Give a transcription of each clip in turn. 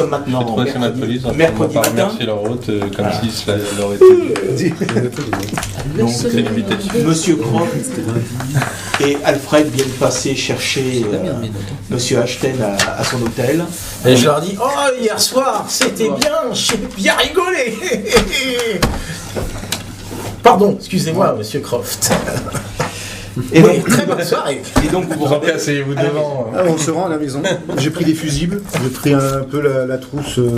sommes maintenant Cette fois, c'est ma police. mercredi On va pas matin. remercier leur hôte comme si cela leur était dit. Donc, C'est limitatif. Monsieur Croft et Alfred viennent passer chercher Monsieur Ashton à son hôtel. Et je leur dis, oh, hier soir, c'était bien, j'ai bien rigolé. Pardon, excusez-moi, Monsieur Croft. Et Oui, donc, très bonne soirée. et donc vous vous Vous en rendez asseyez-vous devant. Ah, on se rend à la maison. J'ai pris des fusibles, j'ai pris un peu la trousse. Donc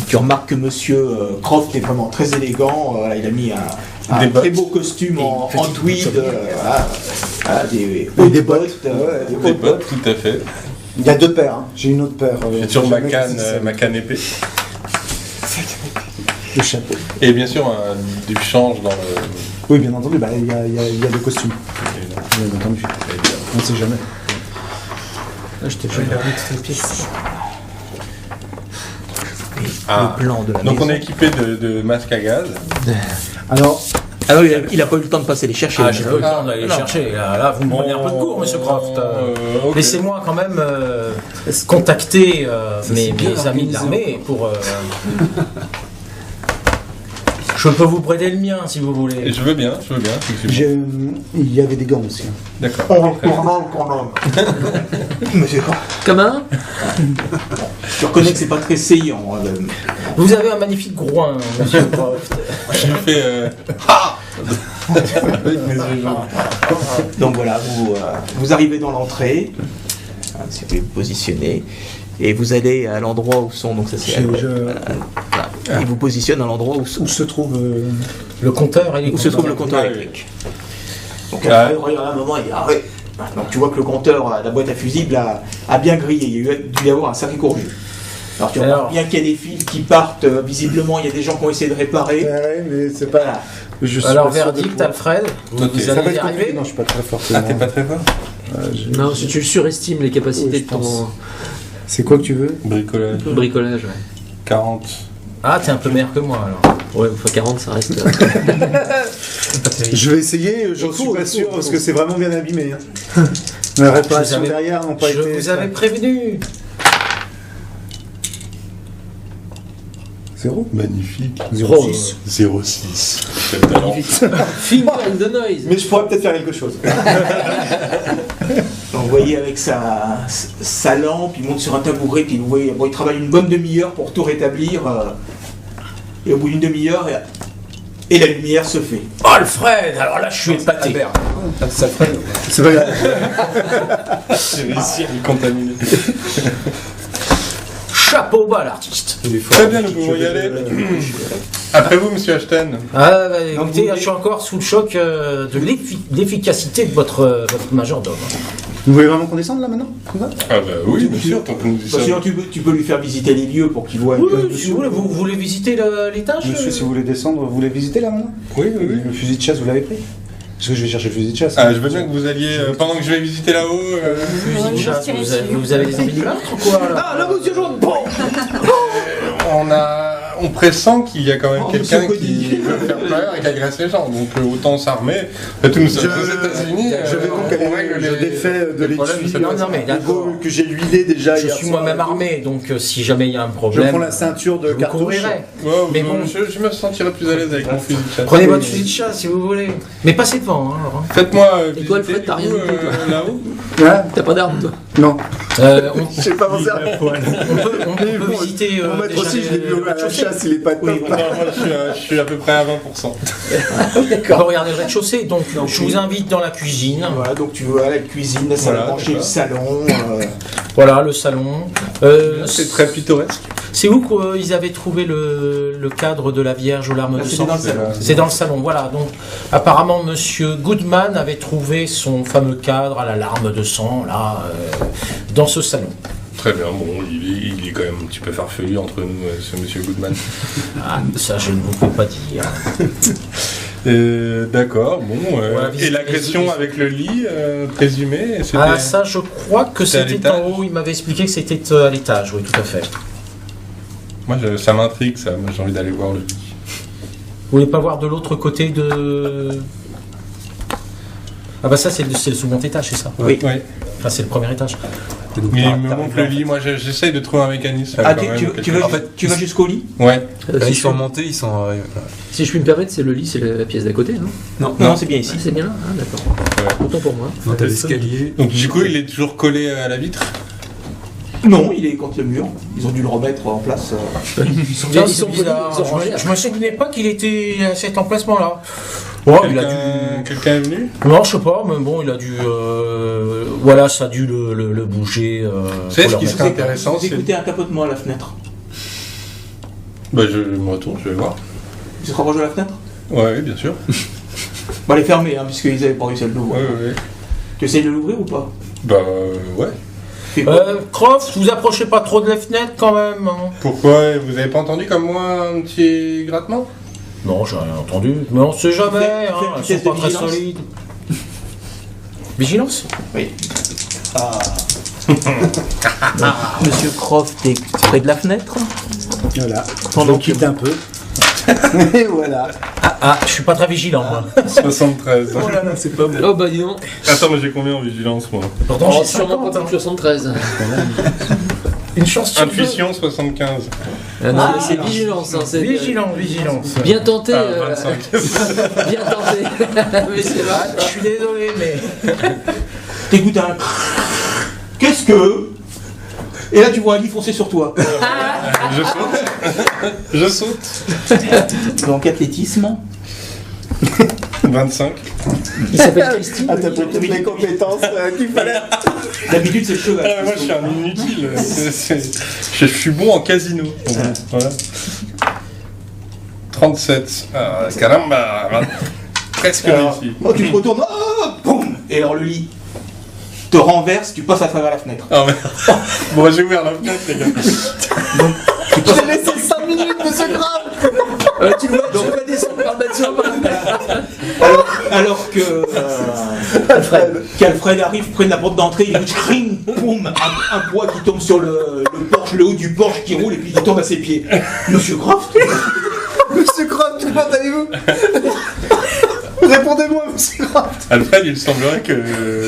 tu remarques que Monsieur Croft est vraiment très élégant. Voilà, il a mis un Des très bottes. beau costume en tweed, voilà, des des bottes. hautes Des bottes, tout à fait. Il y a 2 paires. Hein. J'ai une autre paire. J'ai toujours ma jamais canne, que c'est ma canne épée. le chapeau. Et bien sûr, du change dans le. Oui, bien entendu. Bah, il y a le costume. Bien entendu. On ne sait jamais. Là, je t'ai pas perdu toutes les pièces. Ah. le plan de la Donc maison. on est équipé de masques à gaz. Alors, Alors il a pas eu le temps de passer les chercher. Ah, les j'ai masques. pas eu le temps d'aller les chercher. Là, vous me prenez un peu de cours, Monsieur Croft. Ok. Laissez-moi quand même contacter mes amis de l'armée pour. Je peux vous prêter le mien si vous voulez. Et je veux bien, effectivement. il y avait des gants aussi. Hein. D'accord. Monsieur Croft, Comment? tu reconnais que c'est pas très saillant. Vous avez un magnifique groin, Monsieur Croft. Je lui fais. Avec mes yeux jaunes. Donc voilà, vous arrivez dans l'entrée, si vous voulez vous positionner, et vous allez à l'endroit où sont, donc ça c'est, voilà. Il vous positionne à l'endroit où se trouve Le compteur et les se trouve le compteurs. compteur électrique. Donc Alfred regarde un moment, il dit ah ouais. Donc tu vois que le compteur, la boîte à fusibles a bien grillé, il y a dû y avoir un sacré courbu. Alors tu vois bien qu'il y a des fils qui partent, visiblement il y a des gens qui ont essayé de réparer. Ouais, mais c'est pas. Voilà. Je suis Alors, pas sûr de verdict, pouvoir. Alfred, vous Ok. Ça va allez y être compliqué. arriver. Non, je suis pas très fort. Ah, t'es pas très fort. Non, si tu surestimes les capacités Oui, je de ton pense. C'est quoi que tu veux? Bricolage. bricolage, ouais. 40. Ah, t'es un peu meilleur que moi alors. Ouais, enfin 40, ça reste. Je vais essayer, j'en suis pas sûr parce que c'est vraiment bien abîmé. Hein. La réparation Je vous avais- derrière n'ont pas Je été. vous avais prévenu. 0. Magnifique. 0,6. 06. Quel talent. Finger in the noise. Mais je pourrais peut-être faire quelque chose. Donc, vous voyez avec sa lampe, il monte sur un tabouret, puis vous voyez, bon, il travaille une bonne demi-heure pour tout rétablir. Et au bout d'une demi-heure, et la lumière se fait. Oh, Alfred, alors là je suis épaté. C'est pas grave. J'ai réussi à le contaminer. Chapeau bas l'artiste. Très bien, nous pouvons y aller. Après vous, monsieur Ashton. Ah, bah, écoutez, vous- je suis encore sous le choc de l'efficacité de votre majordome. Vous voulez vraiment qu'on descende là maintenant? Comme ça? Ah bah oui, bien sûr, tant que nous y Sinon, sommes. tu peux lui faire visiter les lieux pour qu'il voit. Oui, si vous voulez, vous voulez visiter l'étage Monsieur, si vous voulez descendre, vous voulez visiter là maintenant? Oui, oui, oui. Le fusil de chasse, vous l'avez pris? Parce que je vais chercher le fusil de chasse. Ah, je veux bien que vous alliez, pendant que je vais visiter là-haut. Fusil de chasse, vous avez des habits de meurtre ou quoi là Ah, là, monsieur jaune, bon. On pressent qu'il y a quand même Oh, quelqu'un monsieur qui veut faire peur et qui agresse les gens. Donc autant s'armer. Après tout, nous sommes aux États-unis. Je vais donc aller, on règle je les- défais de les problèmes, l'étui. c'est Non, non, mais d'accord. Que j'ai huilé déjà Je hier suis soir. moi-même armé, donc si jamais il y a un Je problème, prends la ceinture de je vous cartouche. couvrirai. Ouais, Mais mais bon. je me sentirais plus à l'aise avec mon fusil de chasse. Prenez votre fusil de chasse si vous voulez. Mais passez devant, hein, Laurent. Faites-moi Et toi, visiter Alfred, t'as du rien coup, du tout, toi. là-haut. Hein? T'as pas d'arme, toi? Non. On J'ai pas pensé à rien. peut visiter. Mon maître déjà aussi, je l'ai vu à la rez-de-chaussée. chasse, il est pas top. Non, moi, je suis à peu près à 20%. On va regarder le rez-de-chaussée, donc je vous invite dans la cuisine. Voilà, donc tu vas à la cuisine, la salle à Voilà, manger, le d'accord. salon. Voilà le salon. C'est très pittoresque. C'est où qu'ils avaient trouvé le cadre de la Vierge aux larmes Là, de c'était sang dans le salon. C'est dans le salon, voilà. Donc, apparemment, Monsieur Goodman avait trouvé son fameux cadre à la larme de sang, là, dans ce salon. Très bien, bon, il est quand même un petit peu farfelu entre nous, ce monsieur Goodman. Ah, ça, je ne vous peux pas dire. D'accord, bon. Voilà, et visiter l'agression les- avec le lit présumé, c'était... Ah, ça, je crois que C'était à c'était en l'étage haut. Il m'avait expliqué que c'était à l'étage, oui, tout à fait. Moi, ça m'intrigue, ça. Moi, j'ai envie d'aller voir le lit. Vous voulez pas voir de l'autre côté de... Ah bah ça, c'est le second étage, c'est ça? Oui. Oui. Enfin, c'est le premier étage. Il me montre le lit, moi j'essaye de trouver un mécanisme. Ah, quand même, tu vas jusqu'au lit? Ouais. Ils sont montés, ils sont. Si je puis me permettre, c'est le lit, c'est la pièce d'à côté, non? Non, c'est bien ici. Ah, c'est bien là? Ah, d'accord. Ouais. Autant pour moi. Non, t'as l'escalier. Donc du coup, il est toujours collé à la vitre. Non, il est contre le mur. Ils ont dû le remettre en place. Tiens, Ils sont bizarre. bizarres. Je me souvenais pas qu'il était à cet emplacement-là. Ouais, il a dû. Quelqu'un est venu? Non, je sais pas, mais bon, il a dû. Voilà, ça a dû le bouger. Tu sais, pour ce le qui remettre. serait intéressant, Vous c'est. écoutez un tapotement à la fenêtre. Bah, je me retourne, je vais voir. Tu te rapproches de la fenêtre? Ouais, oui, bien sûr. Bon, elle est fermée, hein, puisqu'ils avaient pas réussi à l'ouvrir. Ouais. Tu essayes de l'ouvrir ou pas? Bah, ouais. Fais quoi? Croft, vous approchez pas trop de la fenêtre quand même. Hein. Pourquoi? Vous avez pas entendu comme moi un petit grattement? Non, j'ai rien entendu. Mais on sait jamais, Fais hein, une elles pièce sont pas de très vigilance. solides. Vigilance? Oui. Monsieur Croft est près de la fenêtre. Voilà. Pendant Je quitte que- un peu. Et voilà. Ah, je suis pas très vigilant, moi. 73. Oh là là, c'est pas bon. Oh bah dis donc. Attends, mais j'ai combien en vigilance, moi? Pourtant, Oh, j'ai sûrement 50, pas hein. plus de 73. Une chance sur deux. Intuition, 75. Ah, non, mais c'est vigilance. Hein, c'est Vigilance. bien tenté. Ah, 25. Bien tenté. Mais c'est Ah, vrai. je suis désolé, mais. T'écoutes un. Qu'est-ce que. Et là, tu vois un lit foncer sur toi. Je saute. Je saute. Donc, athlétisme. 25. Il s'appelle Christine. Ah, t'as pris toutes les compétences qu'il fallait. D'habitude, c'est le cheval. Ah, mais moi, je suis un inutile. Je suis bon en casino. Voilà. 37. Ah, caramba. Presque réussi. Oh, tu te retournes. Oh, boum. Et alors, le lit te renverse, tu passes à travers la fenêtre. Ah, merde. Bon, j'ai ouvert la fenêtre, les gars. J'ai laissé 5 minutes, monsieur Grave. Tu le vois, tu vas descendre par le bâtiment. Alors que. qu'Alfred arrive près de la porte d'entrée, il dit cring, boum, un poids qui tombe sur le porche, le haut du porche qui roule et puis qui tombe à ses pieds. Monsieur Croft? Monsieur Grave, comment allez-vous? Répondez-moi, monsieur Grave. Alfred, il semblerait que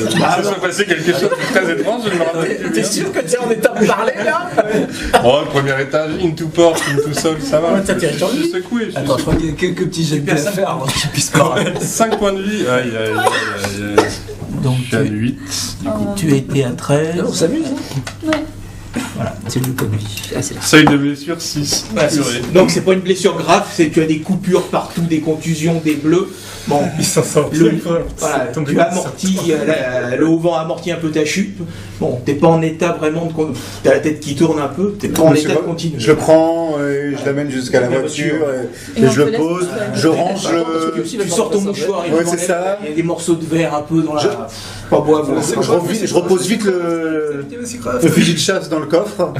ça soit passé quelque chose de très étrange, je me rappelle plus T'es bien. sûr que t'es en état de parler là? Oh, le premier étage, into porte, into sol, ça va. Ouais, t'as tiré sur Je lui. suis secoué. Attends, je crois qu'il y a quelques petits jets à faire avant qu'il puisse parler. 5 points de vie. Aïe, aïe, aïe, aïe. Donc, Je suis à 8. tu étais à 13. On s'amuse. Hein. Voilà, c'est le code vie. Ah, c'est là. Seuil de blessure 6. Voilà, donc c'est pas une blessure grave, c'est tu as des coupures partout, des contusions, des bleus. Bon, Il s'en sort. voilà, tu amortis, le haut vent amortit un peu ta chute. Bon, t'es pas en état vraiment de. T'as la tête qui tourne un peu, t'es pas en Monsieur état de Grave, continuer. je le prends, je l'amène jusqu'à la La voiture Et et on je te le laisse pose, tout seul. je range Tu sors ton mouchoir et Ouais, tu c'est enlèves, ça. il y a des morceaux de verre un peu dans la. Je- Pas beau à voir. je repose vite le fusil de chasse dans le coffre.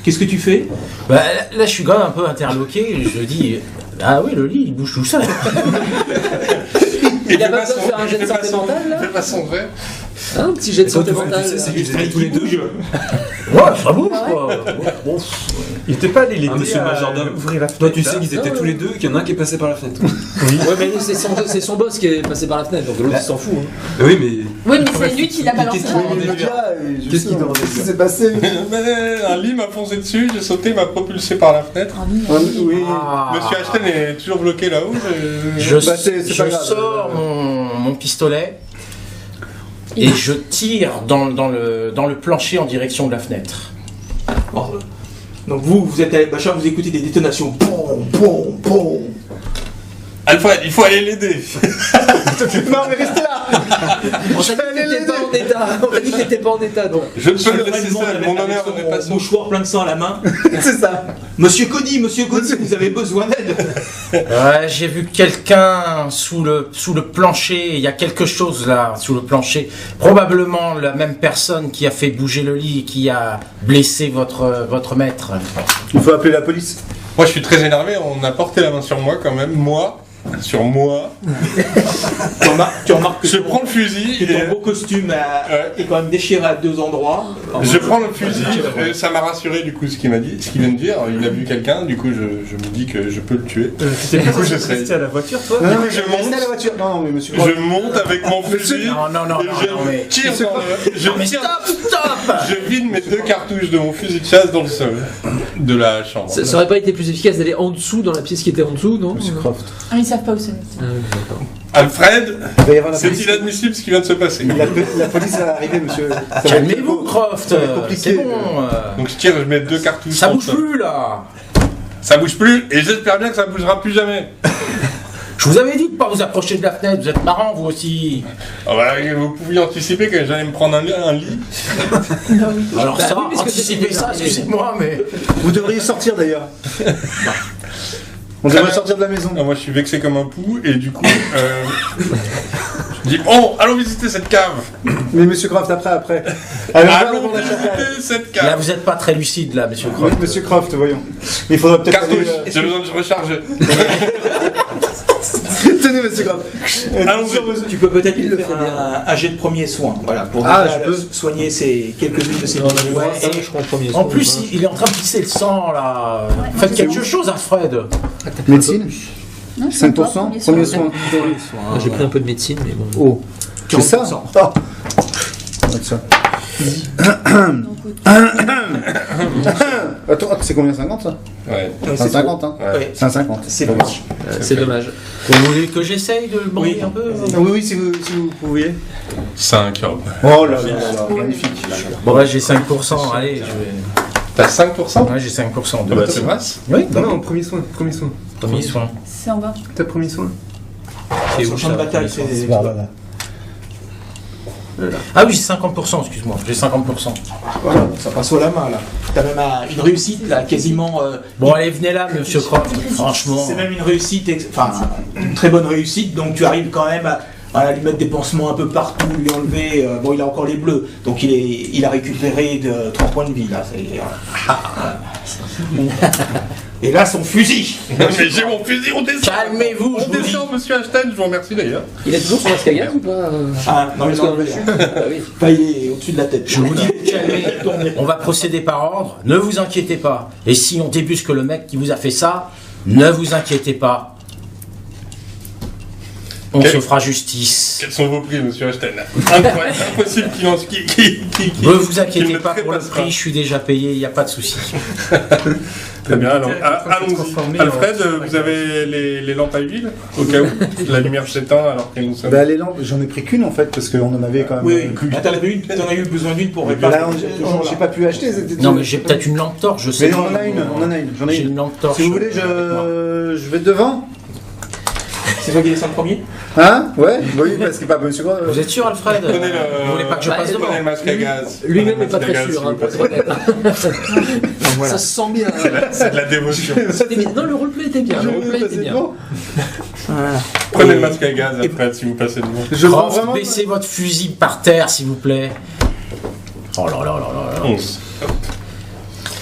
Qu'est-ce que tu fais? Bah, là, je suis quand même un peu interloqué. Je dis, ah oui, le lit, il bouge tout seul. Il a pas besoin de faire un jet de santé mentale là? Il fait pas son verre. Hein, un petit jet de Et toi, santé tu mentale. sais, c'est là. qu'ils étaient tous les deux. Ouais, ça bouge quoi. Bon, Il était pas allé l'aider monsieur à majordome. ouvrir la fenêtre. Toi, tu sais qu'ils étaient Non, tous les deux, qu'il y en a un qui est passé par la fenêtre. Ouais, mais c'est son boss qui est passé par la fenêtre, donc l'autre il s'en fout. Hein. Oui, mais. Oui, mais c'est lui qui l'a balancé. Qu'est-ce dans qu'il la- en est Le gars, Qu'est-ce qu'il doit Qu'est-ce qui s'est passé? Mais un lit m'a foncé dessus, j'ai sauté, m'a propulsé par la fenêtre. Ah oui, Oui. Ah. Monsieur Ashton est toujours bloqué là-haut. Je, Bah, c'est je pas grave. sors mon pistolet et je tire dans le plancher en direction de la fenêtre. Bon, donc vous êtes à Bachar, vous écoutez des détonations. Boum, boum, boum. Alfred, il faut aller l'aider. Non, mais restez là. On t'a dit que t'étais pas en état. On t'a dit que t'étais pas en état donc. Je ne peux le Alfred laisser demande seul, avec mon honneur son n'est pas son. mouchoir plein de sang à la main. C'est ça. Monsieur Cody, vous avez besoin d'aide. Ouais, j'ai vu quelqu'un sous le plancher. Il y a quelque chose là sous le plancher. Probablement la même personne qui a fait bouger le lit et qui a blessé votre maître. Il faut appeler la police. Moi, je suis très énervé. On a porté la main sur moi quand même. Moi, sur moi. Tu remarques que Je prends le fusil que ton et beau costume est quand même déchiré à 2 endroits. je prends le fusil. Et ça m'a rassuré du coup ce qu'il m'a dit, ce qu'il vient de dire. Il a vu quelqu'un, du coup je me dis que je peux le tuer. Du coup j'essaye. C'était à la voiture, toi? Non, je restez monte. à la voiture. Non, mais monsieur. Je monte avec mon fusil. Non, et mais... je tire dans le. Mais stop. Je vide mes 2 cartouches de mon fusil de chasse dans le sol de la chambre. Ça aurait pas été plus efficace d'aller en dessous, dans la pièce qui était en dessous, non? Monsieur Croft. Ah, ils savent pas où c'est. Alfred, Il va y avoir la c'est police. inadmissible ce qui vient de se passer. La police va arriver, monsieur. Ça va être Calmez-vous, Croft. ça va être compliqué. C'est bon. Donc je tire, je mets 2 cartouches. Ça dans le bouge sol. plus, là. Ça bouge plus et j'espère bien que ça bougera plus jamais. Je vous avais dit de pas vous approcher de la fenêtre. Vous êtes marrant, vous aussi. Ah bah, vous pouviez anticiper que j'allais me prendre un lit. Alors Bah ça, oui, parce que anticipez c'est- ça, excusez-moi, mais... Vous devriez sortir d'ailleurs. On devrait sortir de la maison. Ah, moi je suis vexé comme un pou et du coup je dis bon allons visiter cette cave. Mais monsieur Croft, après. Alors, Allons on va chercher. visiter cette Là, cave. vous êtes pas très lucide, là, monsieur Oui, Croft. monsieur Croft, voyons. Il faudra peut-être Cartouche, aller, j'ai besoin de recharger. Tenez, monsieur Croft. Allons-y. Tu peux peut-être lui le faire fait bien. un jet de premier soin, voilà, pour Ah, déjà je peux. soigner quelques-unes de ses blessures. Ouais, je prends le premier. En plus, il est en train de pisser le sang, là. Faites quelque chose, Alfred. Médecine Non, je sais 5%. pas, Premier soin. J'ai pris un peu de médecine, mais bon. Oh. C'est ça 40%. Ah. Ouais, ça. Attends, c'est combien 50 ça Ouais. C'est un 50 hein Ouais. C'est un 50. C'est Bon. bon. C'est dommage. Vous voulez que j'essaye de le branler Oui. un peu? Ah oui, si vous pouviez. 5. Oh là là, magnifique. Bon, là, j'ai 5%. Allez, je vais... T'as 5%? Ouais, j'ai 5% de... Bah c'est masse. Oui, Non, premier soin. premier soin. C'est en bas. T'as premier soin. Sur le champ de bataille, c'est... Ah oui, 50%, excuse-moi. J'ai 50%. Voilà, ça passe au la main, là. T'as même une réussite, là, quasiment... Bon, allez, venez là, monsieur Croft. Franchement. C'est même une réussite, enfin, une très bonne réussite, donc tu arrives quand même à lui mettre des pansements un peu partout, lui enlever... bon, il a encore les bleus, donc il a récupéré de 3 points de vie, là. Et là, son fusil. Mais j'ai mon fusil, on descend. Calmez-vous, je On vous dis. descend, monsieur Ashton, je vous remercie d'ailleurs. Il est toujours sur masque à gaz ou pas? Ah, non, il Parce est que dans le chute. Ah oui. Enfin, il est au-dessus de la tête. Je vous dis, calmez. On va procéder par ordre. Ne vous inquiétez pas. Et si on débusque le mec qui vous a fait ça, ne vous inquiétez pas. On se fera justice. Quels sont vos prix, monsieur Ashton? Incroyable, impossible qu'il en... Ne vous inquiétez qu'il ne pas pour le trépasse pas. prix, je suis déjà payé, il n'y a pas de souci. Très bien, alors allons-y. transformé Alfred, en- vous avez les lampes à huile au cas où la lumière s'éteint alors que nous sommes... Bah les lampes, j'en ai pris qu'une en fait parce qu'on en avait quand même. Oui, oui. Ah, t'en as eu besoin d'une pour réparer. Là, j'ai pas pu acheter. c'était- Non mais j'ai peut-être une lampe torche, je sais. Mais on en a une, j'en ai J'ai une. une lampe torche. Si vous voulez, avec moi. je vais devant. C'est toi qui descends le premier? Hein Ouais, oui, parce qu'il n'est pas monsieur Croft. Vous êtes sûr, Alfred Prenez Vous voulez pas que je passe devant Prenez le masque à gaz. Lui-même n'est Prenez pas le masque très à gaz, sûr, s'il hein, vous pour plaît. être honnête. Ça se sent bien. C'est de la dévotion. C'était bien. Non, le roleplay était bien. Le roleplay était bien. Prenez le masque à gaz, Alfred, si vous passez devant. Je prends Croft, vraiment. baissez votre fusil par terre, s'il vous plaît. Oh là là là là là. 11.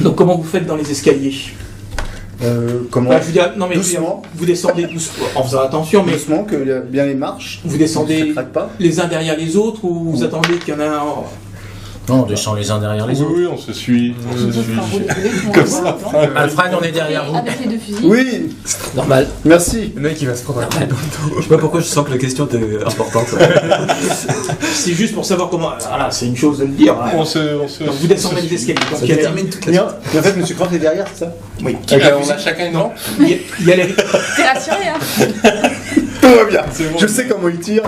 Donc comment vous faites dans les escaliers? Comment Bah, je veux dire, non mais je veux dire, Doucement. vous descendez doucement, en faisant attention, mais Doucement, que y a bien les marches. vous Ça descendez craque pas. les uns derrière les autres ou vous attendez qu'il y en a un en... Non, on descend les uns derrière les Oui, autres. oui, on se suit. On se suit. Comme Comme ça. Alfred, on est derrière vous. Avec les deux fusils. Oui, Normal. merci. Le mec il va se prendre un coup. Je sais pas pourquoi je sens que la question était importante. C'est juste pour savoir comment... Voilà, c'est une chose de le dire. hein. On se... Donc vous descendez les escaliers. Donc Ça il y a détermine toute la Mais en fait, monsieur Croft est derrière, c'est ça Oui. On a chacun une lampe. Il y a les... T'es rassuré, hein? Tout va bien. C'est bon. Je sais comment il tire.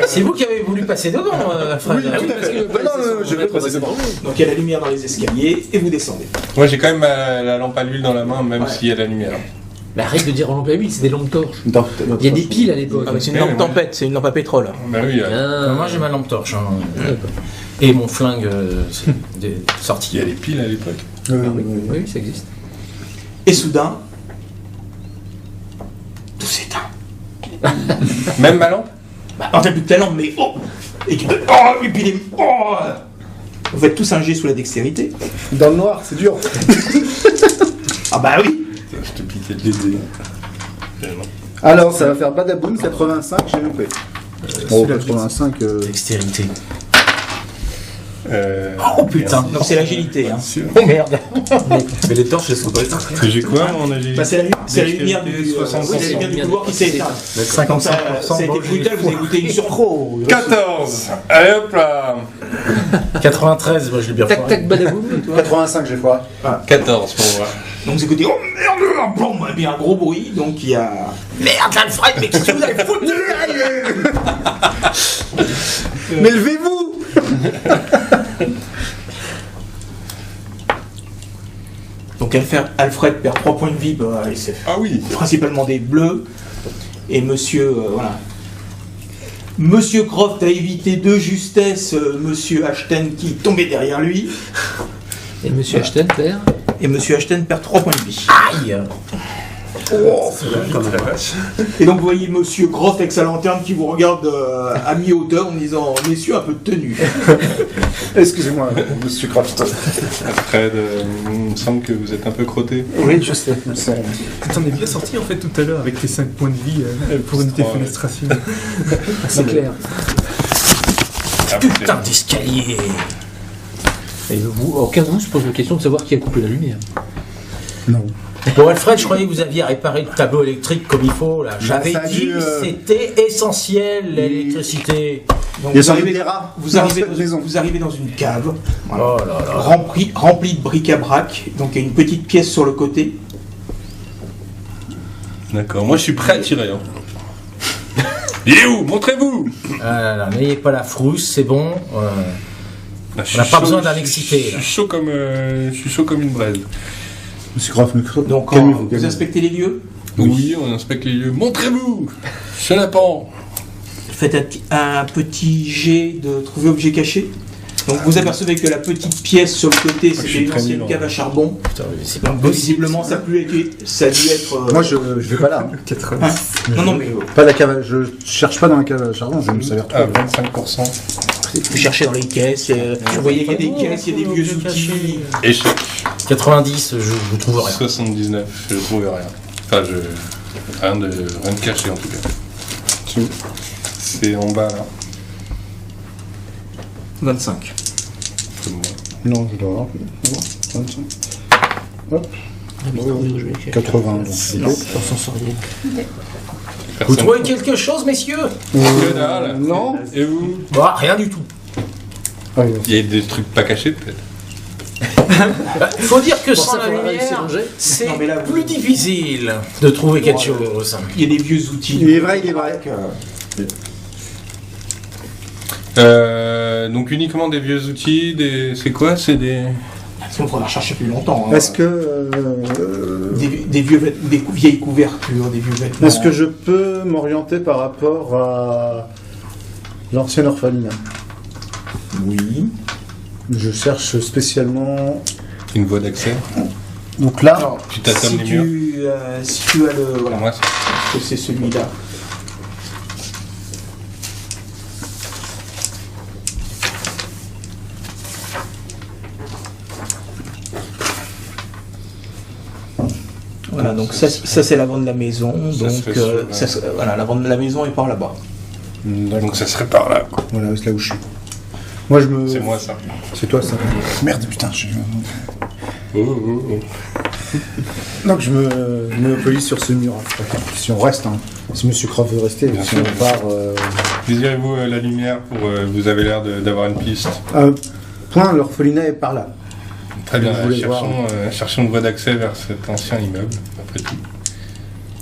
C'est vous qui avez voulu passer devant, Alfred. Oui, tout à fait. Non, je vais passer devant. Donc il y a la lumière dans les escaliers et vous descendez. Moi, j'ai quand même la lampe à l'huile dans la main, même Ouais. s'il y a de la lumière. Mais arrête de dire en lampe à huile, c'est des lampes torches. Non, Il y a des piles à l'époque. Ah, mais c'est une Ouais, lampe mais tempête, c'est une lampe à pétrole. Bah oui, Moi j'ai ma lampe torche. Hein. Et mon flingue il sorti. y a les piles à l'époque. Oui, ça existe. Et soudain, tout s'éteint. Même ma lampe. Bah, en fait, plus de ta lampe, mais oh et, et puis les... Oh vous faites tous un jet sous la dextérité. Dans le noir, c'est dur. Ah bah oui. Je te piquais de l'idée. Alors, ça va faire badaboum, 85, j'ai loupé. Bon, 85. Dextérité. Oh putain. Donc c'est l'agilité. Hein. Oh merde. Mais les torches, elles sont pas éteintes. J'ai quoi en agilité? Bah, c'est la lumière du, Dextérité, 60%. c'est la lumière du couloir qui s'est éteinte. 55%. Ça a été brutal, vous avez goûté une surcroc. 14. Allez hop là. 93, moi je l'ai bien Tac fait. tac badaboum, toi. 85, j'ai foiré. 14 pour moi. Donc vous écoutez, oh merde, boum, et puis un gros bruit, donc il y a... Merde, Alfred, mais qu'est-ce que vous avez foutu? Mais levez-vous. Donc Alfred perd 3 points de vie, bah, et c'est Ah oui. principalement des bleus, et monsieur, voilà. Monsieur Croft a évité de justesse Monsieur Ashton qui tombait derrière lui, Et Monsieur Ashton perd. et Monsieur Ashton perd 3 points de vie. Aïe. Et donc vous voyez Monsieur Croft avec sa lanterne qui vous regarde à mi-hauteur en disant « Messieurs, un peu de tenue ». Excusez-moi, monsieur Kraft. Fred, il me semble que vous êtes un peu crotté. Oui, je sais. T'en es bien sorti en fait tout à l'heure avec tes 5 points de vie pour une défenestration. C'est clair. Putain d'escalier. Et aucun de vous se pose la question de savoir qui a coupé la lumière. Non. Bon Alfred, je croyais que vous aviez réparé le tableau électrique comme il faut là. J'avais ça a dit dû, c'était essentiel l'électricité. Donc Il y a vous sans doute arrivez, des rats vous, dans arrivez cette dans, maison. vous arrivez dans une cave voilà, Oh là là. remplie de bric-à-brac. Donc il y a une petite pièce sur le côté. D'accord, moi je suis prêt à tirer. Hein. Il est où? Montrez-vous! Ah là là, n'ayez pas la frousse, c'est bon. Ah, je On n'a suis pas chaud, besoin d'un je excité, suis là. chaud comme, je suis chaud comme une braise. Monsieur Kraft, Donc calmez-vous. vous calmez-vous. inspectez les lieux. Oui, on inspecte les lieux. Montrez-vous! Chenapan! Faites un petit jet de trouver objet caché. Donc vous apercevez que la petite pièce sur le côté, je c'était suis une très ancienne nul, cave à charbon. Putain, c'est pas Donc possible. visiblement ça a dû être... Moi, je vais pas là. Hein. Hein non, non, mais Pas la cave. Je cherche pas dans la cave à charbon, je me savais Ah, retrouver. 25%. vous cherchez dans les caisses. Vous voyez qu'il y a des caisses, il y a des vieux outils. Échec. 90, je ne trouve rien. 79, je trouve rien. Enfin, rien de caché en tout cas. C'est en bas là. 25. Comme moi. Non, je dois avoir. 25. Hop. 80. Donc, c'est bon. Vous trouvez quelque chose, messieurs? Que dalle. Non. Et vous? Bah, rien du tout. Ah, oui. Il y a des trucs pas cachés peut-être. Il faut dire que Pour sans ça, la faudra réussir lumière, un jet. c'est Non, mais là, vous- plus difficile de trouver quelque chose. Il y a des vieux outils. Il est vrai, il est vrai. Donc uniquement des vieux outils, c'est quoi? C'est des... Sinon, il faudra chercher plus longtemps. hein. Est-ce que. Des vieilles couvertures, des vieux vêtements. Est-ce que je peux m'orienter par rapport à l'ancienne orphelinat? Oui. Je cherche spécialement. Une voie d'accès? Donc là, Alors, Tu tâtonnes si les murs? si tu as le... Pour Voilà, moi, c'est... que c'est celui-là. Voilà, donc ça c'est l'avant de la maison. Ça Donc serait sur, voilà, l'avant de la maison est par là-bas. Donc ça serait par là, quoi. voilà, c'est là où je suis. Moi, je me. C'est moi ça. C'est toi, ça. Merde, putain, je suis. Oh, oh, oh. Donc, je me monopolise sur ce mur. Après. Si on reste, hein. Si Monsieur Croft veut rester, Bien si sûr. on part. Désirez-vous la lumière pour... vous avez l'air d'avoir une piste. Point, l'orphelinat est par là. Très bien, Je voulais cherchons une voie d'accès vers cet ancien immeuble, après tout.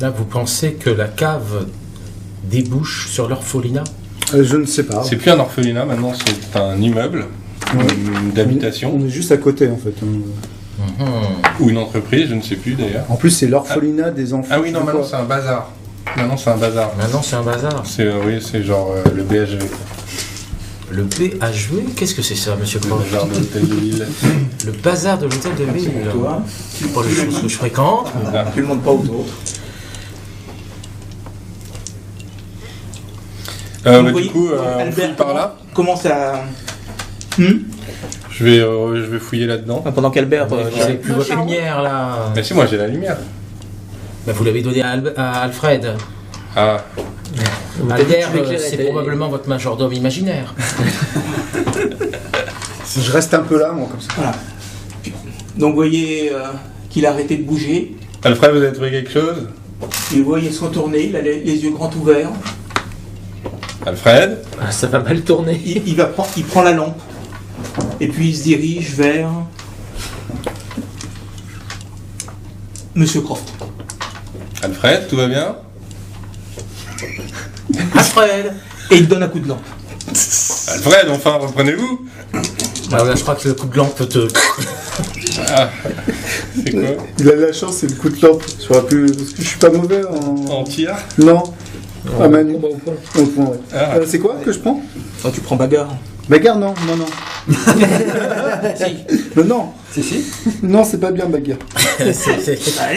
Là, vous pensez que la cave débouche sur l'orphelinat? Je ne sais pas. C'est plus un orphelinat, maintenant c'est un immeuble Ouais. d'habitation, On est juste à côté, en fait. ou une entreprise, je ne sais plus d'ailleurs. En plus, c'est l'orphelinat des enfants. Ah oui, non, maintenant c'est un bazar. Maintenant c'est un bazar. Maintenant, c'est un bazar. C'est oui, c'est genre le BHV. Le BHV, qu'est-ce que c'est ça, monsieur Le Croft? bazar de l'hôtel de ville. Le bazar de l'hôtel de ville. Toi, C'est pas les choses que je fréquente. tu le montres pas aux autres. Donc, Du coup, on Albert fouille par là. commence à... Je vais fouiller là-dedans. Pendant qu'Albert... Vous n'avez plus votre lumière, là. Mais si, moi j'ai la lumière. Bah, vous l'avez donné à Alfred. Ah, Albert, c'est probablement votre majordome imaginaire. Je reste un peu là, moi, comme ça. Voilà. Donc vous voyez qu'il a arrêté de bouger. Alfred, vous avez trouvé quelque chose? Et vous voyez se retourner, il a les yeux grands ouverts. Alfred? Ah, ça va mal tourner. Il prend la lampe. Et puis il se dirige vers Monsieur Croft. Alfred, tout va bien? Alfred. Et il donne un coup de lampe. Alfred, enfin, reprenez-vous? Bah, là, je crois que le coup de lampe te... Ah, c'est quoi? Il a de la chance, c'est le coup de lampe. Parce que je suis pas mauvais en... En tir? Non. Ah, Manu. Combat au point. Au point, ouais. Ah. C'est quoi que je prends? Oh, tu prends bagarre. Bagarre, non. Si. Non. Si. Non, c'est pas bien, bagarre.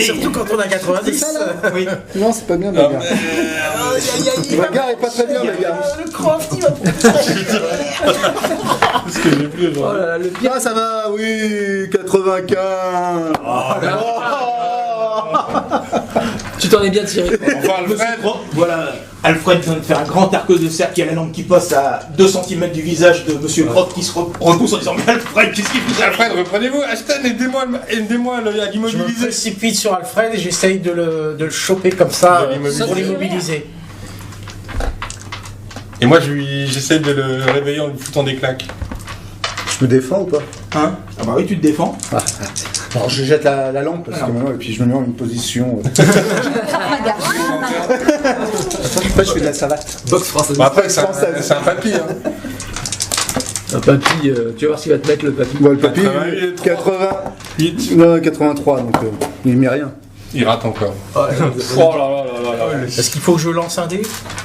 Surtout quand on a 90. Oui. Non, c'est pas bien, Non, bagarre. mais... Bagarre est pas très bien, bagarre. Le Croft, il va... Parce que j'ai plus Oh aujourd'hui. là là, le pire. Ah, ça va, oui, 95. Tu t'en es bien tiré. Enfin, Alfred, Voilà, Alfred vient de faire un grand arc de cercle, il y a la lampe qui passe à 2 cm du visage de Monsieur Croft qui se repousse en disant mais Alfred, qu'est-ce qu'il vous a Alfred, reprenez-vous. Ashton, aidez-moi à Je me l'immobiliser. précipite sur Alfred et j'essaye de le choper comme ça De l'immobiliser. pour l'immobiliser. Et moi, j'essaie de le réveiller en lui foutant des claques. Je me défends ou pas? Hein? Ah bah oui, tu te défends. Alors, je jette la lampe, parce que maintenant, et puis je me mets en une position... Après, je fais de la savate. Boxe française. Bon, après, c'est un papy. Hein. Un papy, tu vas voir s'il va te mettre le papy. Bon, le papy, 83. 8. Non, 83, donc il met rien. Il rate encore. Oh là là. Est-ce qu'il faut que je lance un dé?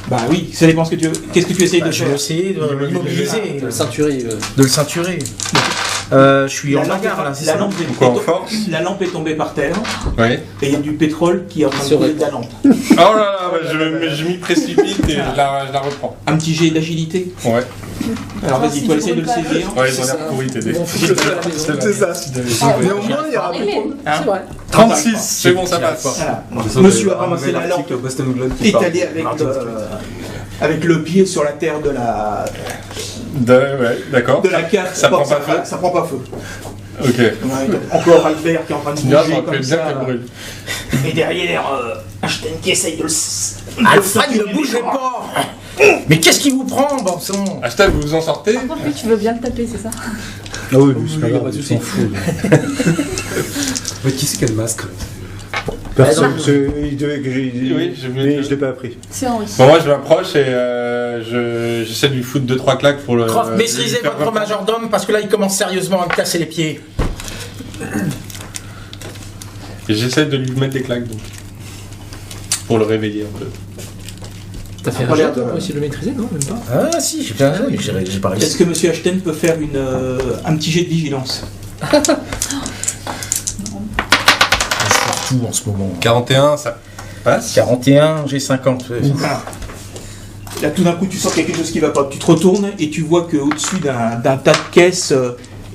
Bah oui, ça dépend ce que tu veux. Qu'est-ce que tu essayes de Je vais faire? essayer de l'immobiliser, Le ceinturer. de le ceinturer. Je suis en La lampe bagarre là, c'est la ça? lampe Quoi, en force? la lampe est tombée par terre Oui. et il y a du pétrole qui est en train de Sur couler le- de la lampe. Oh là là, bah, je m'y précipite et je la reprends. Un petit jet d'agilité. Ouais. Alors vas-y, toi essaye de le saisir. Ouais, ils ont l'air pourris, t'aider. Ils vont foutre le feu à la maison. C'est ça. Mais au moins, il y aura un peu de... C'est vrai. 36, c'est bon, ça passe. Voilà. Monsieur a ramassé la lampe Boston Globe qui étalée avec le pied sur la terre de la Ouais, d'accord. cave. Ça prend pas feu. Ça prend pas feu. Ok. Ouais, encore Albert qui est en train de Sinon, ça bouger aurait comme pu bien ça. qu'elle brûle. Et derrière, Ashton qui essaye de le... Alfred, ne bougez pas! Mais qu'est-ce qui vous prend, bon sang? Ashton, vous vous en sortez? Par contre, lui, tu veux bien le taper, c'est ça? Ah oui, c'est pas grave, il s'en fout. Mais qui c'est qui a le masque? Personne, il devait que Oui, mais je l'ai pas appris. C'est Henri. Bon, moi, je m'approche et j'essaie de lui foutre 2-3 claques pour le... Croft, maîtrisez lui faire votre majordome parce que là il commence sérieusement à me casser les pieds. Et j'essaie de lui mettre des claques, donc. Pour le réveiller un peu. T'as fait un jet toi, pour essayer de le maîtriser, non? Même pas. Ah si, j'ai fait un jeu, mais j'ai pas réussi. Est-ce que Monsieur Ashton peut faire un petit jet de vigilance? Surtout en ce moment. 41, ça passe. 41, j'ai 50. Voilà. Là, tout d'un coup, tu sens qu'il y a quelque chose qui va pas. Tu te retournes et tu vois qu'au-dessus d'un tas de caisses,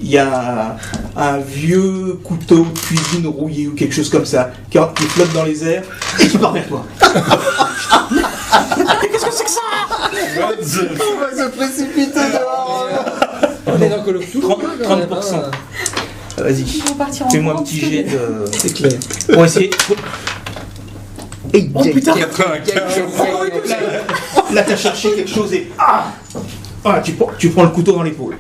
il y a un vieux couteau de cuisine rouillé ou quelque chose comme ça qui flotte dans les airs et qui part vers toi. Qu'est-ce que c'est que ça? On va se précipiter dehors. On est dans Call of Duty. 30%. Vas-y, Ils vont partir en fais-moi un courant, petit parce que- jet de... C'est clair. Pour essayer... Oh putain! 95. Là, t'as cherché quelque chose et... tu prends le couteau dans l'épaule.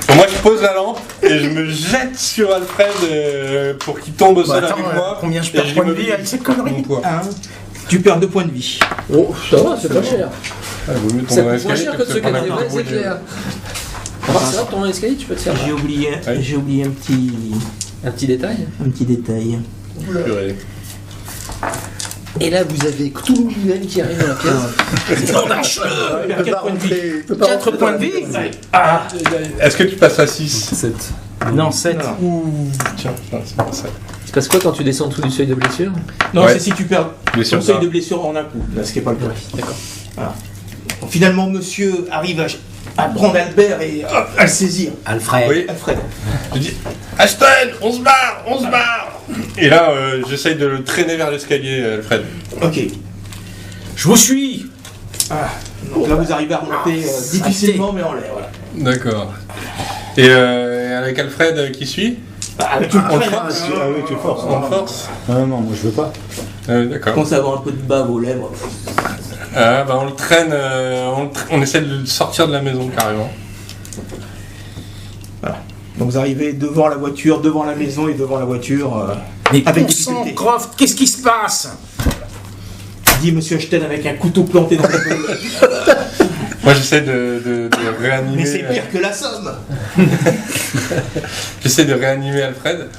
Bon, moi, je pose la lampe et je me jette sur Alfred pour qu'il tombe au sol Attends, avec moi. combien je Et perds de points de vie l'immobilise. avec cette connerie? Mon poids. Tu perds 2 points de vie. Oh, ça va, c'est pas cher. Ah, vaut mieux tomber Ça dans coûte moins l'escalier cher que de se prendre casser un les balles, coup c'est de clair. À part ça, ton escalier, tu peux te faire J'ai oublié un petit... un petit détail. Un petit détail. purée. Et là, vous avez tout lui-même qui arrive dans la pièce. Il perd 4 points de vie. 4 points de vie? Est-ce que tu passes à 6? 7. Non, 7. Tiens, c'est pas ça. Il se passe quoi quand tu descends en dessous du seuil de blessure? Non, Ouais. c'est si tu perds Blessure ton seuil grave. de blessure en un coup. Là, ce qui n'est pas le cas. D'accord. Voilà. Bon, finalement, monsieur arrive à prendre Albert et hop, à le saisir. Alfred. Oui. Alfred. Je dis Ashton, on se barre, on se barre. Et là, j'essaye de le traîner vers l'escalier, Alfred. Ok. Je vous suis. Donc là, vous arrivez à remonter difficilement, mais en l'air. Voilà. D'accord. Et avec Alfred qui suit Avec une traîne, Ah oui, tu forces. en force. Non, moi je veux pas. D'accord. commence à avoir un peu de bave aux lèvres. On le traîne, on essaie de le sortir de la maison carrément. Donc vous arrivez devant la voiture, devant la maison et devant la voiture. Mais avec bon sang, difficulté. Croft, qu'est-ce qui se passe? Dit Monsieur Ashton avec un couteau planté dans la gueule. Moi j'essaie de réanimer. Mais c'est pire que la somme. J'essaie de réanimer Alfred.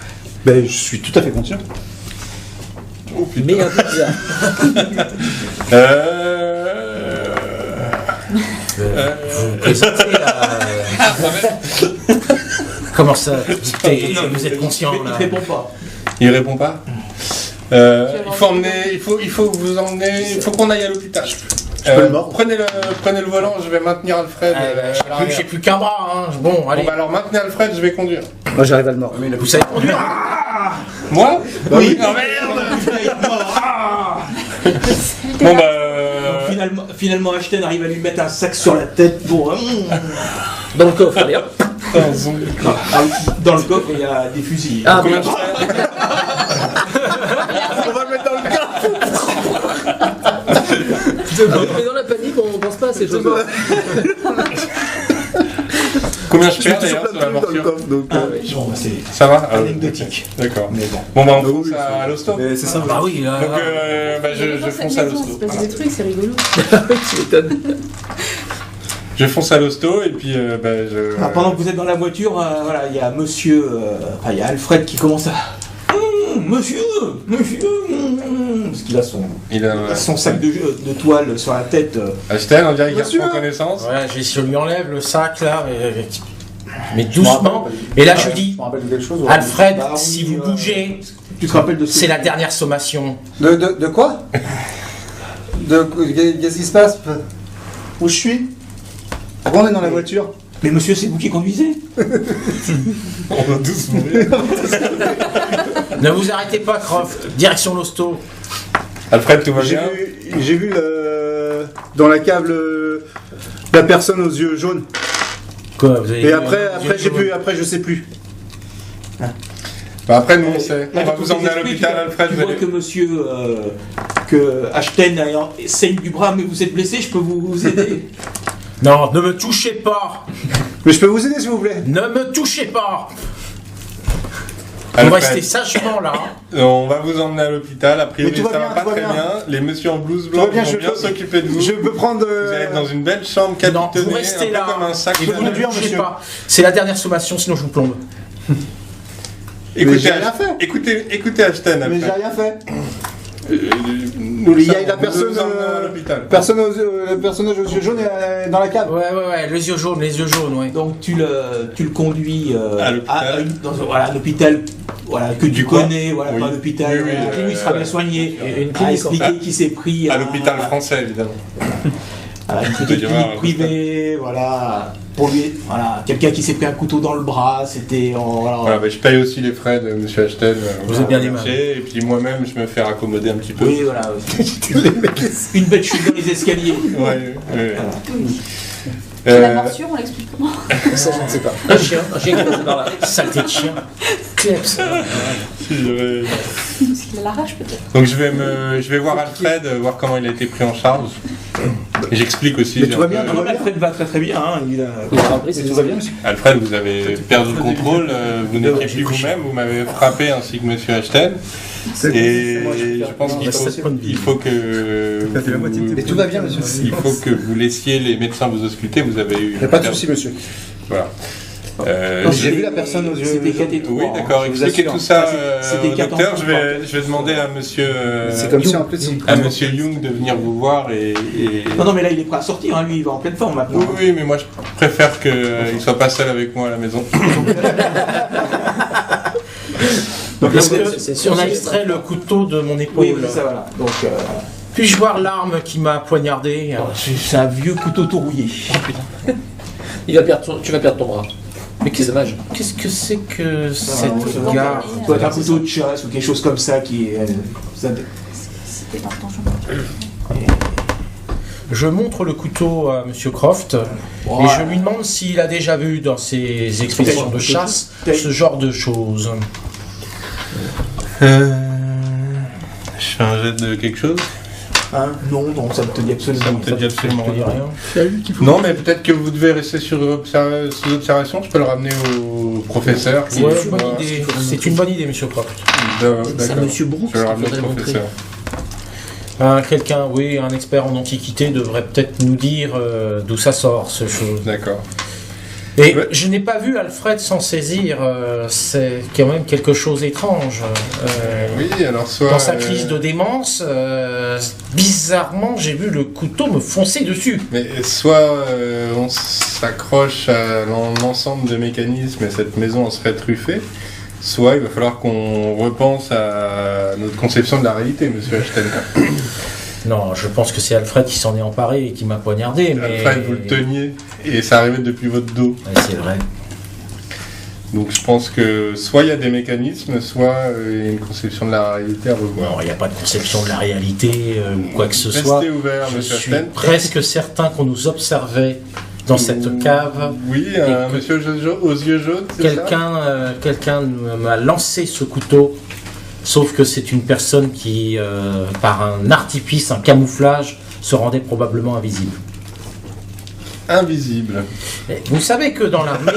Ben, je suis tout à fait conscient. Oh putain. Mais un peu bizarre. Présentez là. Comment ça? Vous êtes conscient Il là? répond pas. Il répond pas. Il faut vous emmener. Il faut qu'on aille à l'hôpital. peux le mordre. Prenez le volant, je vais maintenir Alfred. J'ai plus qu'un bras, hein. Bon, allez. Bon, bah alors maintenez Alfred, je vais conduire. Moi j'arrive à le mordre. Vous savez conduire? Moi Oui. Oh merde. Bon Finalement, Ashton arrive à lui mettre un sac sur la tête pour. Dans le coffre, allez hop. Dans le coffre, il y a des fusils. Ah, Combien mais de On va le mettre dans le cas. mais dans la panique, on pense pas à ces choses-là. Combien je Je perds suis d'ailleurs plein sur la de trucs dans le morsure coffre, donc. Bon, bah, c'est Ça va anecdotique. D'accord. Mais bon. Bon bah on fonce à l'hosto. Mais c'est ça. Bah oui, là. Donc je fonce à Il l'hosto. se passe des trucs, c'est rigolo. Tu m'étonnes. Je fonce à l'hosto et puis je... Alors, pendant que vous êtes dans la voiture, voilà, il y a monsieur. Enfin, il y a Alfred qui commence à. Monsieur parce qu'il a son sac de toile sur la tête. Ashton, on dirait qu'il Monsieur reprend connaissance. Ouais, je lui enlève le sac là, mais doucement. Et là, je lui dis, Je me rappelle de quelque chose. Alfred, Bah, oui, si vous bougez, Tu te rappelles de ce c'est la dernière sommation. De quoi Qu'est-ce qui se passe Où je suis Pourquoi on est dans la voiture Mais monsieur, c'est vous qui conduisez. On va tous mourir. Ne vous arrêtez pas, Croft. Direction l'hosto. Alfred, tout va J'ai bien vu dans la cave la personne aux yeux jaunes. Quoi, vous avez Et après je sais plus. Bah après, nous on sait. Là, On va tu vous emmener à t'expliques, l'hôpital, Alfred. Tu vous vois allez- que monsieur. Que Ashton saigne du bras, mais vous êtes blessé, je peux vous aider. Non, ne me touchez pas. Mais je peux vous aider s'il vous plaît. Ne me touchez pas. Vous Alfred, restez sagement là. on va vous emmener à l'hôpital. A priori, Mais tout va ça bien, va pas tout va très bien. bien. Les messieurs en blouse va blanche bien, vont je bien peux- s'occuper de vous. Je peux prendre. Vous allez être dans une belle chambre Non, capitonnée, vous restez un peu là. comme un sac. Et vous ne conduire, bougez monsieur. pas. C'est la dernière sommation, sinon je vous plombe. Écoutez, j'ai rien fait. écoutez Ashton, Mais Alfred. j'ai rien fait. Nous Il y a sommes- la personne, nous vous emmenons à l'hôpital. Le personnage aux yeux jaunes est dans la cave. Ouais, les yeux jaunes, ouais. Donc tu le conduis À l'hôpital. voilà, un hôpital voilà, que tu Du coin. connais, voilà, Oui. pas un hôpital, Oui, oui, où il sera bien soigné. Une À clinique, expliquer qui s'est pris À l'hôpital français, évidemment. Voilà, une Tu peux petite dire, clinique ouais, privée, voilà, pour lui, voilà, quelqu'un qui s'est pris un couteau dans le bras, c'était, Voilà, bah, je paye aussi les frais de Monsieur Ashton. Vous êtes bien aimable. Et puis moi-même, je me fais raccommoder un petit peu. oui, voilà, une belle chute dans les escaliers. Ouais, ouais. La morsure, on l'explique comment? Ça, je ne sais pas. Un chien qui passe par là. Saleté de chien. Kleps. Si j'avais- Parce qu'il a la rage peut-être. Donc je vais voir Alfred, voir comment il a été pris en charge. Et j'explique aussi. Mais tout va bien, Non, mais Alfred va très très bien, hein, il a... Il a repris, Et c'est tout ça. va bien monsieur. Alfred, vous avez perdu le contrôle, vous n'étiez plus vous-même, vous m'avez frappé ainsi que Monsieur Ashton. Et je pense qu'il faut que Mais tout va bien, monsieur. il faut que vous laissiez les médecins vous ausculter. Vous avez eu. Il n'y a pas de souci monsieur. Voilà. Non, J'ai vu la personne aux yeux C'était jaunes. 4 et 3. Oui, d'accord. je vous Expliquez assure. tout ça C'était au quatre docteur. enfants, Je vais demander à Monsieur C'est comme si en plus. à Monsieur Young de venir vous voir et. Non, mais là il est prêt à sortir, hein, lui il va en pleine forme maintenant. Oui, oui, mais moi je préfère qu'il soit pas seul avec moi à la maison. Donc là, Est-ce vous que êtes- c'est sûr, on a c'est- extrait le couteau de mon épaule? Oui, c'est ça, voilà. Donc, Puis-je voir l'arme qui m'a poignardé? c'est un vieux couteau tout rouillé. Tu vas perdre ton bras. Mais C'est dommage. qu'est-ce que c'est que cette Ça gare doit être un couteau de chasse ou quelque chose comme ça qui est. C'était par ton chemin. Je montre le couteau à Monsieur Croft et je lui demande s'il a déjà vu dans ses expéditions de chasse ce genre de choses. Je fais un jet de quelque chose. Hein non, ça ne te dit absolument Ça me te dit absolument rien. Non, mais peut-être que vous devez rester sous observation. Je peux le ramener au professeur. C'est une bonne idée. C'est une bonne idée, Monsieur Croft. C'est Monsieur Brooks Je vais le qu'il ramener faudrait au le montrer. professeur. Quelqu'un, oui, un expert en antiquité devrait peut-être nous dire d'où ça sort, ce chose. D'accord. Et Ouais. je n'ai pas vu Alfred s'en saisir. C'est quand même quelque chose d'étrange. Oui, alors soit... Dans sa crise de démence, bizarrement, j'ai vu le couteau me foncer dessus. Mais soit on s'accroche à l'ensemble de mécanismes et cette maison en serait truffée, soit il va falloir qu'on repense à notre conception de la réalité, monsieur Ashton. Non, je pense que c'est Alfred qui s'en est emparé et qui m'a poignardé, mais... Alfred, vous le teniez et ça arrivait depuis votre dos. Ouais, c'est vrai. Donc je pense que soit il y a des mécanismes, soit il y a une conception de la réalité à revoir. Non, il n'y a pas de conception de la réalité ou quoi que ce soit. Restez ouvert, Je monsieur suis Ashton. presque certain qu'on nous observait dans cette cave. Oui, Et monsieur aux yeux jaunes, c'est ça Quelqu'un m'a lancé ce couteau, sauf que c'est une personne qui, par un artifice, un camouflage, se rendait probablement invisible. Invisible. Et vous savez que dans l'armée,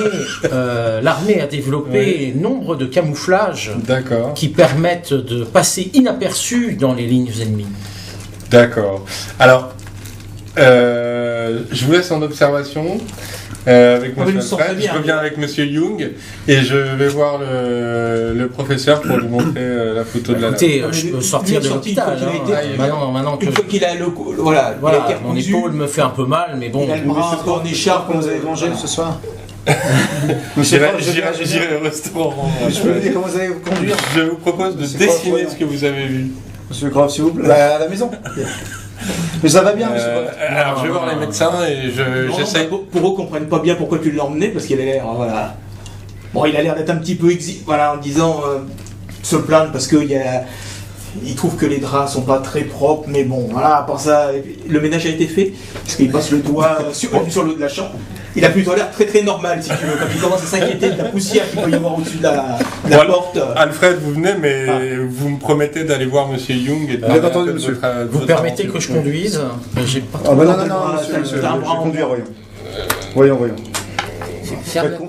l'armée a développé nombre de camouflages D'accord. qui permettent de passer inaperçus dans les lignes ennemies. D'accord. Alors, je vous laisse en observation avec Ah, mais monsieur nous sommes très Alfred. bien. Je reviens avec monsieur Young et je vais voir le professeur pour lui montrer la photo de la lame. Écoutez, mais je lui, peux lui sortir est de sorti l'hôpital. quand il a été- Maintenant que Une fois qu'il a le voilà, il a été mon recousu, épaule me fait un peu mal, mais bon. il a le bras un peu en écharpe. Comment vous avez mangé ce soir J'irai au restaurant. Je peux vous dire comment vous allez vous conduire Je vous propose de C'est quoi, dessiner voyons. ce que vous avez vu. Monsieur Grave, s'il vous plaît. À la maison. Mais ça va bien, monsieur Grave. Alors, je vais voir les médecins et Non, j'essaie. bah, pour eux, comprennent pas bien pourquoi tu l'as emmené, parce qu'il a l'air, voilà. Bon, il a l'air d'être un petit peu voilà, en disant se plaindre parce il trouve que les draps sont pas très propres, mais bon, voilà, à part ça, le ménage a été fait, parce qu'il passe le doigt sur le haut de la chambre. Il a plutôt l'air très très normal, si tu veux, quand il commence à s'inquiéter de la poussière qu'il peut y avoir au-dessus de la Bon, porte. Alfred, vous venez, mais vous me promettez d'aller voir monsieur Young et de Bien parler un entendu, peu de monsieur. Vous votre permettez aventure. que je conduise? J'ai pas Ah bah non, t'as monsieur, un je vais bras en conduire, moins. voyons. Voyons. Ferme la Faites